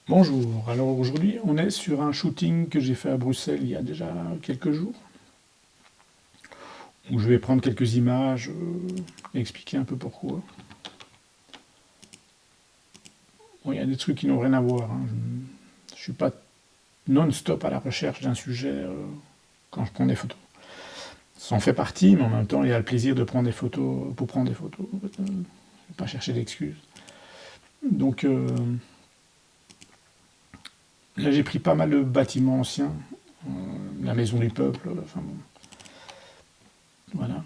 Bonjour, alors aujourd'hui on est sur un shooting que j'ai fait à Bruxelles il y a déjà quelques jours, où je vais prendre quelques images et expliquer un peu pourquoi. Bon, il y a des trucs qui n'ont rien à voir, hein. Je ne suis pas non-stop à la recherche d'un sujet quand je prends des photos. Ça en fait partie, mais en même temps il y a le plaisir de prendre des photos pour prendre des photos. Je ne vais pas chercher d'excuses. Donc là j'ai pris pas mal de bâtiments anciens, la maison du peuple, enfin bon, voilà.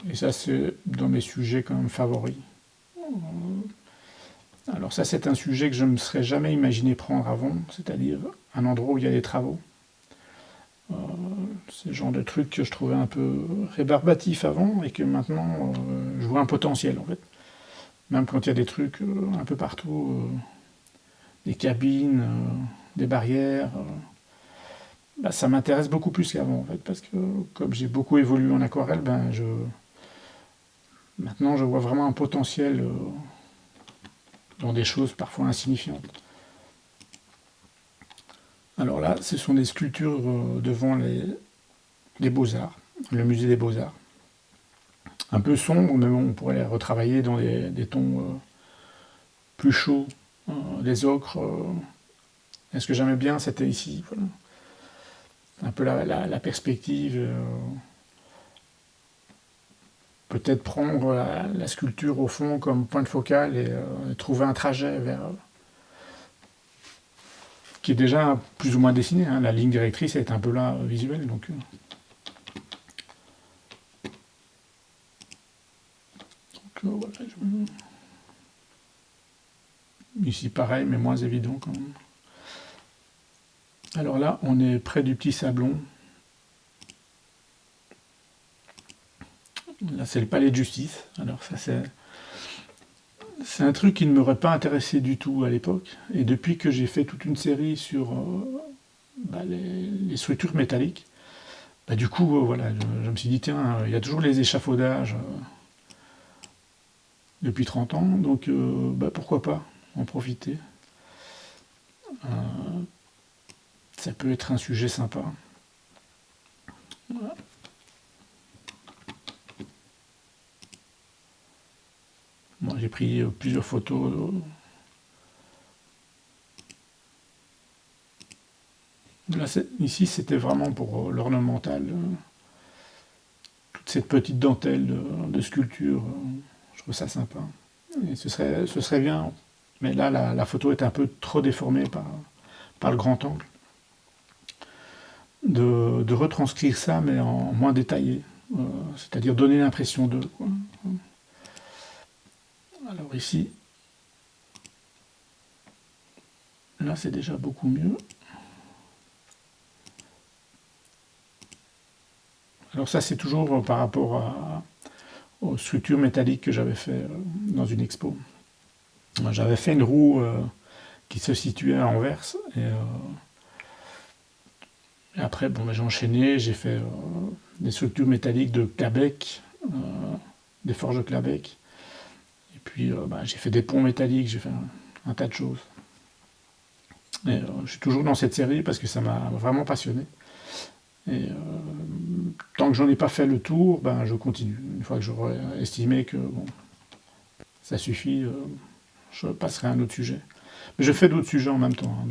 Et ça, c'est dans mes sujets quand même favoris. Alors ça, c'est un sujet que je ne me serais jamais imaginé prendre avant, c'est-à-dire un endroit où il y a des travaux. C'est le genre de truc que je trouvais un peu rébarbatif avant et que maintenant, je vois un potentiel en fait. Même quand il y a des trucs un peu partout, des cabines, des barrières, bah, ça m'intéresse beaucoup plus qu'avant en fait, parce que comme j'ai beaucoup évolué en aquarelle, maintenant je vois vraiment un potentiel dans des choses parfois insignifiantes. Alors là, ce sont des sculptures devant les Beaux-Arts, le musée des Beaux-Arts. Un peu sombre, mais bon, on pourrait les retravailler dans des tons plus chauds, des ocres. Et ce que j'aimais bien, c'était ici. Voilà. Un peu la perspective. Peut-être prendre la sculpture au fond comme point de focal et trouver un trajet vers. Qui est déjà plus ou moins dessiné. Hein. La ligne directrice est un peu là visuelle. Voilà. Ici, pareil, mais moins évident quand même. Alors là, on est près du petit Sablon. Là, c'est le palais de justice. Alors ça, c'est un truc qui ne m'aurait pas intéressé du tout à l'époque. Et depuis que j'ai fait toute une série sur les structures métalliques, du coup, voilà, je me suis dit, tiens, il y a toujours les échafaudages depuis 30 ans, donc pourquoi pas en profiter. Ça peut être un sujet sympa. Voilà. Moi, j'ai pris plusieurs photos. Là, ici, c'était vraiment pour l'ornemental. Toute cette petite dentelle de sculpture, je trouve ça sympa. Et ce serait bien. Mais là, la photo est un peu trop déformée par le grand angle. De retranscrire ça, mais en moins détaillé. C'est-à-dire donner l'impression de. Quoi. Alors ici, là, c'est déjà beaucoup mieux. Alors ça, c'est toujours par rapport aux structures métalliques que j'avais fait dans une expo. J'avais fait une roue qui se situait à Anvers. Et après, j'ai enchaîné, j'ai fait des structures métalliques de Clabec, des forges de Clabec. Et puis, j'ai fait des ponts métalliques, j'ai fait un tas de choses. Et je suis toujours dans cette série parce que ça m'a vraiment passionné. Et tant que j'en ai pas fait le tour, je continue. Une fois que j'aurai estimé que ça suffit, je passerai à un autre sujet. Mais je fais d'autres sujets en même temps. Hein,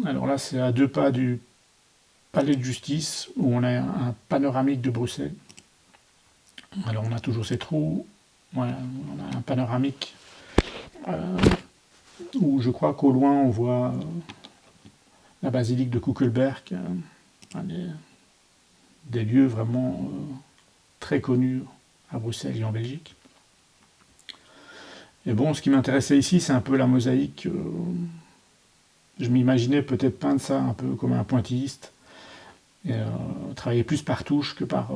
alors là, c'est à 2 pas du palais de justice où on a un panoramique de Bruxelles. Alors on a toujours ces trous. Voilà, on a un panoramique euh, où je crois qu'au loin on voit la basilique de Kuckelberg, des lieux vraiment très connus à Bruxelles et en Belgique. Et bon, ce qui m'intéressait ici, c'est un peu la mosaïque. Je m'imaginais peut-être peindre ça un peu comme un pointilliste, et travailler plus par touche que par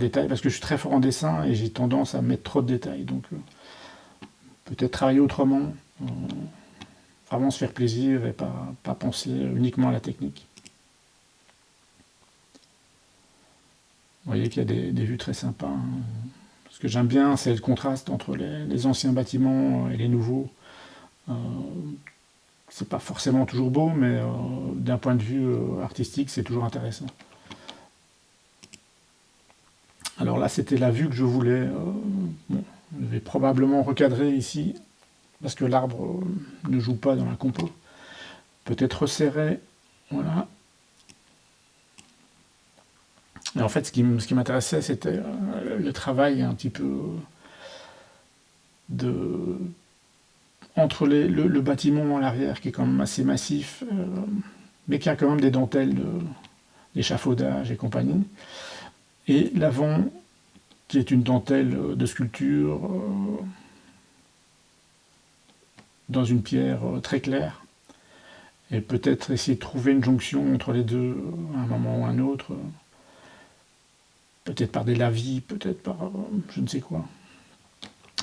détail, parce que je suis très fort en dessin et j'ai tendance à mettre trop de détails. Donc peut-être travailler autrement, vraiment se faire plaisir et pas penser uniquement à la technique. Vous voyez qu'il y a des vues très sympas. Hein. Ce que j'aime bien, c'est le contraste entre les anciens bâtiments et les nouveaux. Euh, c'est pas forcément toujours beau, mais d'un point de vue artistique, c'est toujours intéressant. Alors là, c'était la vue que je voulais. Bon, je vais probablement recadrer ici, parce que l'arbre ne joue pas dans la compo. Peut-être resserrer, voilà. Et en fait, ce qui m'intéressait, c'était le travail un petit peu de entre le bâtiment à l'arrière, qui est quand même assez massif, mais qui a quand même des dentelles d'échafaudage et compagnie, et l'avant, qui est une dentelle de sculpture dans une pierre très claire, et peut-être essayer de trouver une jonction entre les deux à un moment ou un autre, peut-être par des lavis, peut-être par je ne sais quoi.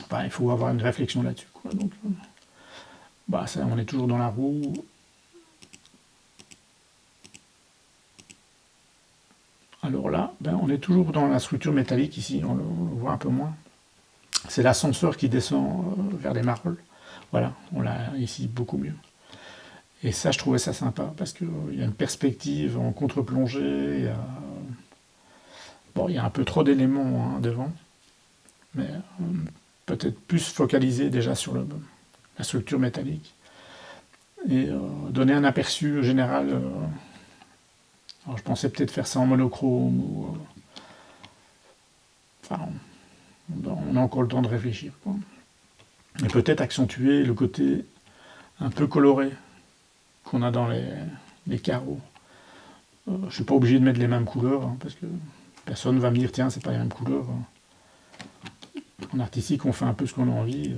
Enfin, il faut avoir une réflexion là-dessus, quoi. Donc, ça, on est toujours dans la roue. Alors là, on est toujours dans la structure métallique ici, on le voit un peu moins. C'est l'ascenseur qui descend vers les marolles. Voilà, on l'a ici beaucoup mieux. Et ça, je trouvais ça sympa, parce qu'il y a une perspective en contre-plongée, il y a un peu trop d'éléments devant, mais peut-être plus focalisé déjà sur la structure métallique, et donner un aperçu général. Alors je pensais peut-être faire ça en monochrome, ou, enfin, on a encore le temps de réfléchir, quoi. Et peut-être accentuer le côté un peu coloré qu'on a dans les carreaux. Je ne suis pas obligé de mettre les mêmes couleurs, parce que personne ne va me dire tiens, c'est pas les mêmes couleurs. En artistique, on fait un peu ce qu'on a envie.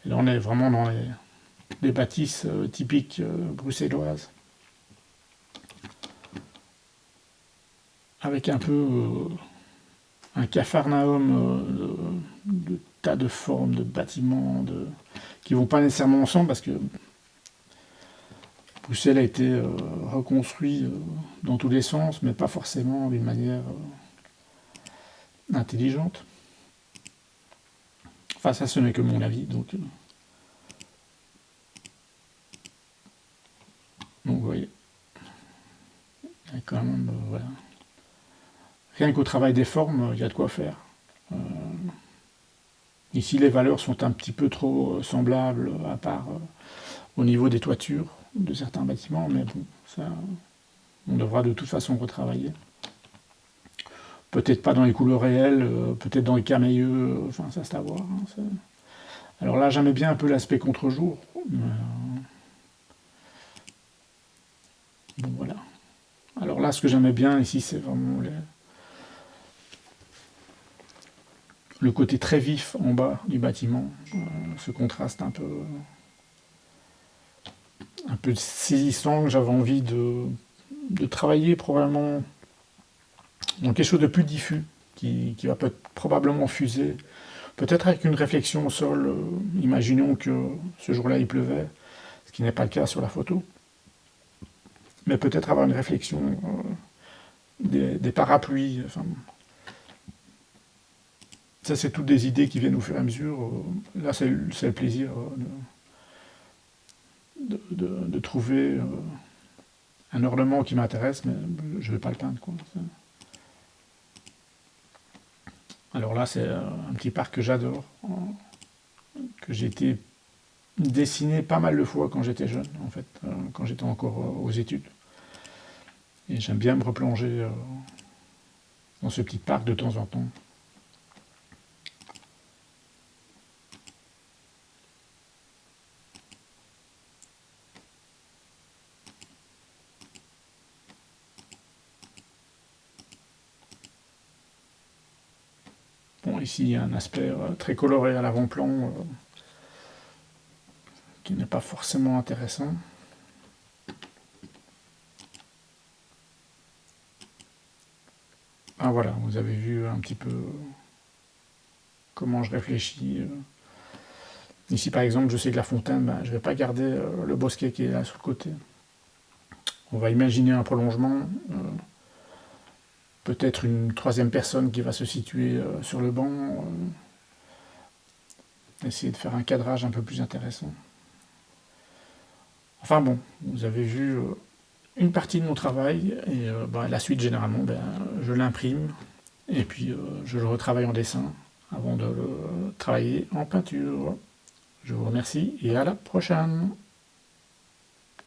Et là, on est vraiment dans les bâtisses typiques bruxelloises. Avec un peu un capharnaüm de tas de formes, de bâtiments, qui vont pas nécessairement ensemble, parce que Bruxelles a été reconstruit dans tous les sens, mais pas forcément d'une manière intelligente. Enfin, ça, ce n'est que mon avis, donc vous voyez, il y a quand même, voilà. Rien qu'au travail des formes, il y a de quoi faire. Ici, les valeurs sont un petit peu trop semblables, à part au niveau des toitures de certains bâtiments, mais bon, ça, on devra de toute façon retravailler. Peut-être pas dans les couleurs réelles, peut-être dans les camailleux, enfin ça c'est à voir. Alors là, j'aimais bien un peu l'aspect contre-jour. Bon, voilà. Alors là, ce que j'aimais bien ici, c'est vraiment le côté très vif en bas du bâtiment, ce contraste un peu saisissant, que j'avais envie de travailler probablement dans quelque chose de plus diffus, qui va probablement fuser, peut-être avec une réflexion au sol. Imaginons que ce jour-là il pleuvait, ce qui n'est pas le cas sur la photo, mais peut-être avoir une réflexion des parapluies. Enfin, ça, c'est toutes des idées qui viennent au fur et à mesure. Là, c'est le plaisir de trouver un ornement qui m'intéresse, mais je ne vais pas le peindre, quoi. Alors là, c'est un petit parc que j'adore, que j'ai été dessiné pas mal de fois quand j'étais jeune, en fait, quand j'étais encore aux études. Et j'aime bien me replonger dans ce petit parc de temps en temps. Bon, ici, il y a un aspect très coloré à l'avant-plan qui n'est pas forcément intéressant. Ah voilà, vous avez vu un petit peu comment je réfléchis. Ici, par exemple, je sais que la fontaine, je ne vais pas garder le bosquet qui est là sur le côté. On va imaginer un prolongement. peut-être une troisième personne qui va se situer sur le banc, essayer de faire un cadrage un peu plus intéressant. Enfin bon, vous avez vu une partie de mon travail, et la suite généralement, je l'imprime, et puis je le retravaille en dessin avant de le travailler en peinture. Je vous remercie et à la prochaine.